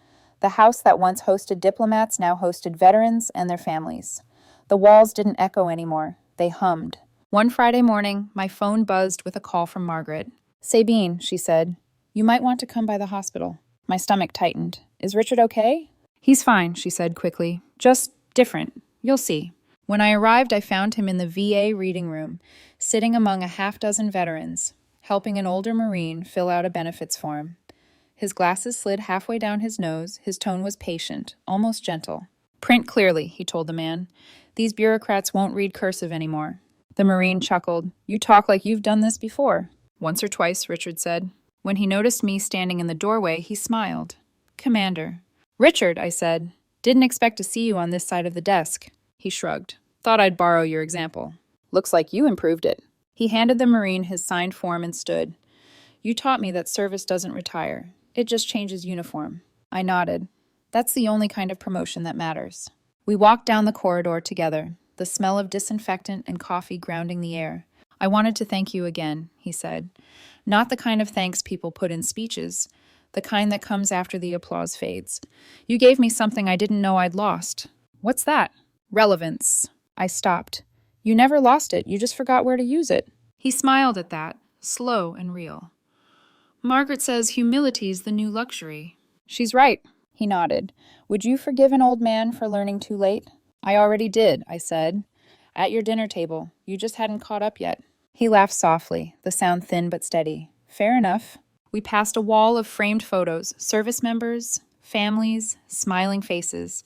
The house that once hosted diplomats now hosted veterans and their families. The walls didn't echo anymore. They hummed. One Friday morning, my phone buzzed with a call from Margaret. Sabine, she said, you might want to come by the hospital. My stomach tightened. Is Richard okay? He's fine, she said quickly. Just different. You'll see. When I arrived, I found him in the VA reading room, sitting among a half-dozen veterans, helping an older Marine fill out a benefits form. His glasses slid halfway down his nose. His tone was patient, almost gentle. Print clearly, he told the man. These bureaucrats won't read cursive anymore. The Marine chuckled. You talk like you've done this before. Once or twice, Richard said. When he noticed me standing in the doorway, he smiled. Commander. Richard, I said. Didn't expect to see you on this side of the desk. He shrugged. Thought I'd borrow your example. Looks like you improved it. He handed the Marine his signed form and stood. You taught me that service doesn't retire. It just changes uniform. I nodded. That's the only kind of promotion that matters. We walked down the corridor together, the smell of disinfectant and coffee grounding the air. I wanted to thank you again, he said. Not the kind of thanks people put in speeches, the kind that comes after the applause fades. You gave me something I didn't know I'd lost. What's that? Relevance. I stopped. You never lost it, you just forgot where to use it. He smiled at that, slow and real. Margaret says humility's the new luxury. She's right, he nodded. Would you forgive an old man for learning too late? I already did, I said. At your dinner table. You just hadn't caught up yet. He laughed softly, the sound thin but steady. Fair enough. We passed a wall of framed photos, service members, families, smiling faces.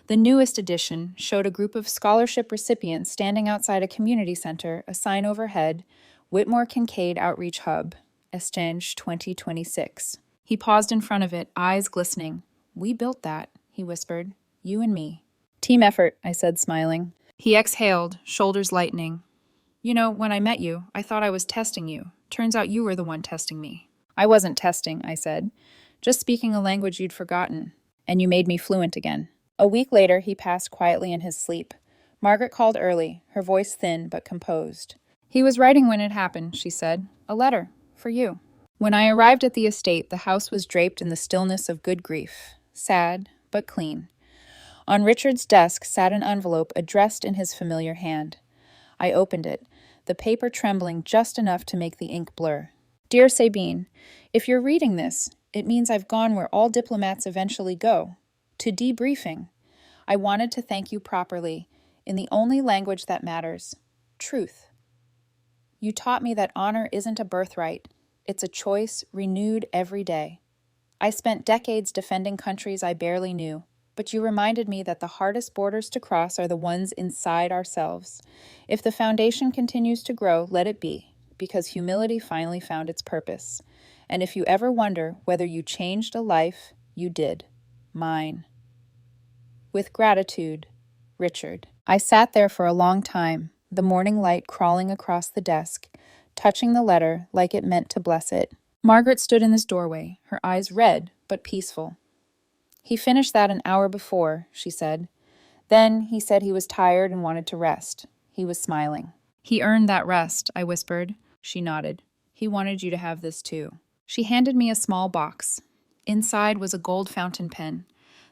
The newest edition showed a group of scholarship recipients standing outside a community center, a sign overhead, Whitmore Kincaid Outreach Hub, Exchange 2026. He paused in front of it, eyes glistening. We built that, he whispered. You and me. Team effort, I said, smiling. He exhaled, shoulders lightening. You know, when I met you, I thought I was testing you. Turns out you were the one testing me. I wasn't testing, I said. Just speaking a language you'd forgotten. And you made me fluent again. A week later, he passed quietly in his sleep. Margaret called early, her voice thin but composed. He was writing when it happened, she said. A letter. For you. When I arrived at the estate, the house was draped in the stillness of good grief. Sad, but clean. On Richard's desk sat an envelope addressed in his familiar hand. I opened it, the paper trembling just enough to make the ink blur. Dear Sabine, if you're reading this, it means I've gone where all diplomats eventually go. To debriefing. I wanted to thank you properly, in the only language that matters. Truth. You taught me that honor isn't a birthright. It's a choice renewed every day. I spent decades defending countries I barely knew. But you reminded me that the hardest borders to cross are the ones inside ourselves. If the foundation continues to grow, let it be, because humility finally found its purpose. And if you ever wonder whether you changed a life, you did. Mine. With gratitude, Richard. I sat there for a long time, the morning light crawling across the desk, touching the letter like it meant to bless it. Margaret stood in this doorway, her eyes red but peaceful. He finished that an hour before, she said. Then he said he was tired and wanted to rest. He was smiling. He earned that rest, I whispered. She nodded. He wanted you to have this too. She handed me a small box. Inside was a gold fountain pen,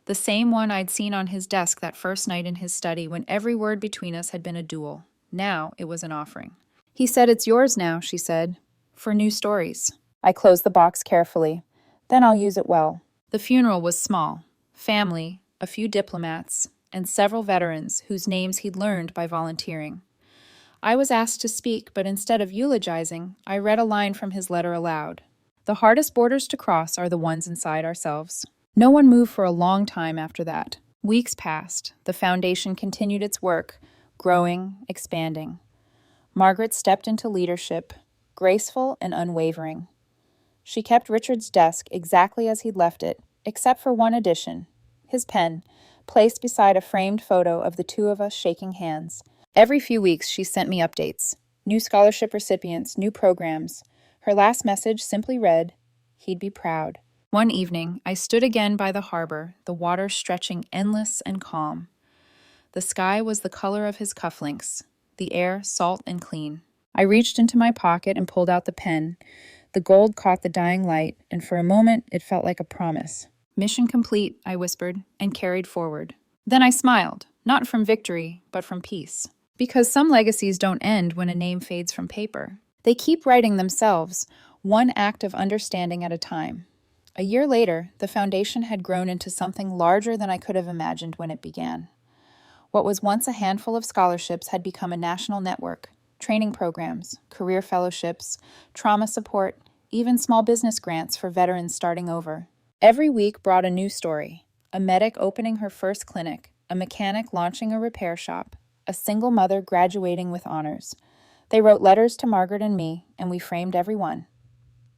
the same one I'd seen on his desk that first night in his study when every word between us had been a duel. Now it was an offering. He said it's yours now, she said, for new stories. I closed the box carefully. Then I'll use it well. The funeral was small. Family, a few diplomats, and several veterans whose names he'd learned by volunteering. I was asked to speak, but instead of eulogizing, I read a line from his letter aloud. The hardest borders to cross are the ones inside ourselves. No one moved for a long time after that. Weeks passed. The foundation continued its work, growing, expanding. Margaret stepped into leadership, graceful and unwavering. She kept Richard's desk exactly as he'd left it, except for one addition, his pen, placed beside a framed photo of the two of us shaking hands. Every few weeks she sent me updates, new scholarship recipients, new programs. Her last message simply read, he'd be proud. One evening, I stood again by the harbor, the water stretching endless and calm. The sky was the color of his cufflinks, the air salt and clean. I reached into my pocket and pulled out the pen. The gold caught the dying light, and for a moment it felt like a promise. Mission complete, I whispered, and carried forward. Then I smiled, not from victory, but from peace. Because some legacies don't end when a name fades from paper. They keep writing themselves, one act of understanding at a time. A year later, the foundation had grown into something larger than I could have imagined when it began. What was once a handful of scholarships had become a national network. Training programs, career fellowships, trauma support, even small business grants for veterans starting over. Every week brought a new story. A medic opening her first clinic, a mechanic launching a repair shop, a single mother graduating with honors. They wrote letters to Margaret and me, and we framed every one.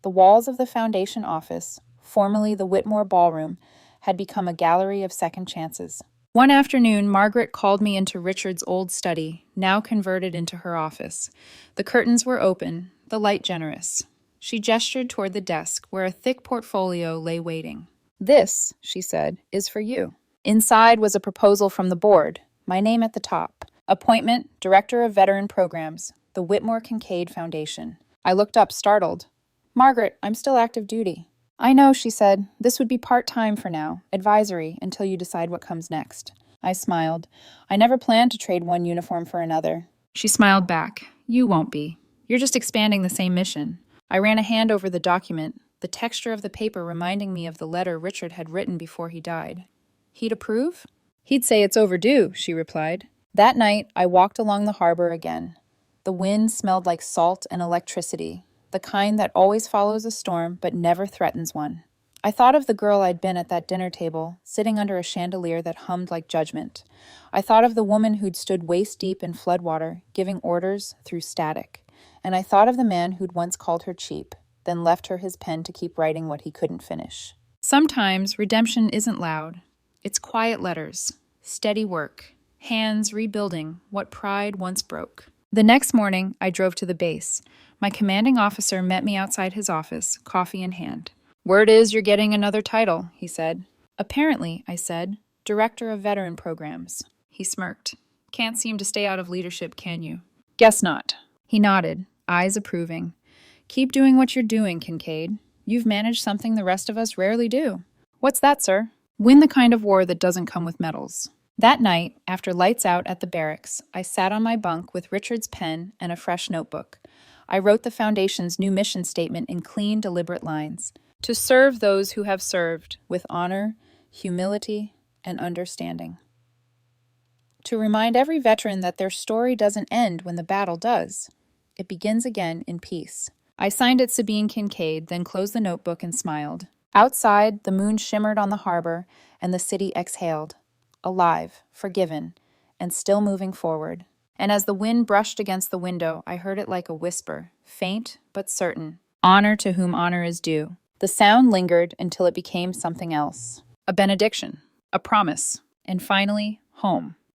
The walls of the foundation office, formerly the Whitmore Ballroom, had become a gallery of second chances. One afternoon, Margaret called me into Richard's old study, now converted into her office. The curtains were open, the light generous. She gestured toward the desk, where a thick portfolio lay waiting. This, she said, is for you. Inside was a proposal from the board, my name at the top. Appointment, Director of Veteran Programs. the Whitmore Kincaid Foundation. I looked up, startled. Margaret, I'm still active duty. I know, she said. This would be part-time for now, advisory, until you decide what comes next. I smiled. I never planned to trade one uniform for another. She smiled back. You won't be. You're just expanding the same mission. I ran a hand over the document, the texture of the paper reminding me of the letter Richard had written before he died. He'd approve? He'd say it's overdue, she replied. That night, I walked along the harbor again. The wind smelled like salt and electricity, the kind that always follows a storm but never threatens one. I thought of the girl I'd been at that dinner table, sitting under a chandelier that hummed like judgment. I thought of the woman who'd stood waist-deep in floodwater, giving orders through static. And I thought of the man who'd once called her cheap, then left her his pen to keep writing what he couldn't finish. Sometimes redemption isn't loud. It's quiet letters, steady work, hands rebuilding what pride once broke. The next morning, I drove to the base. My commanding officer met me outside his office, coffee in hand. Word is you're getting another title, he said. Apparently, I said, Director of Veteran Programs. He smirked. Can't seem to stay out of leadership, can you? Guess not. He nodded, eyes approving. Keep doing what you're doing, Kincaid. You've managed something the rest of us rarely do. What's that, sir? Win the kind of war that doesn't come with medals. That night, after lights out at the barracks, I sat on my bunk with Richard's pen and a fresh notebook. I wrote the Foundation's new mission statement in clean, deliberate lines. To serve those who have served with honor, humility, and understanding. To remind every veteran that their story doesn't end when the battle does. It begins again in peace. I signed it Sabine Kincaid, then closed the notebook and smiled. Outside, the moon shimmered on the harbor, and the city exhaled. Alive, forgiven, and still moving forward. And as the wind brushed against the window, I heard it like a whisper, faint but certain. Honor to whom honor is due. The sound lingered until it became something else. A benediction, a promise, and finally, home.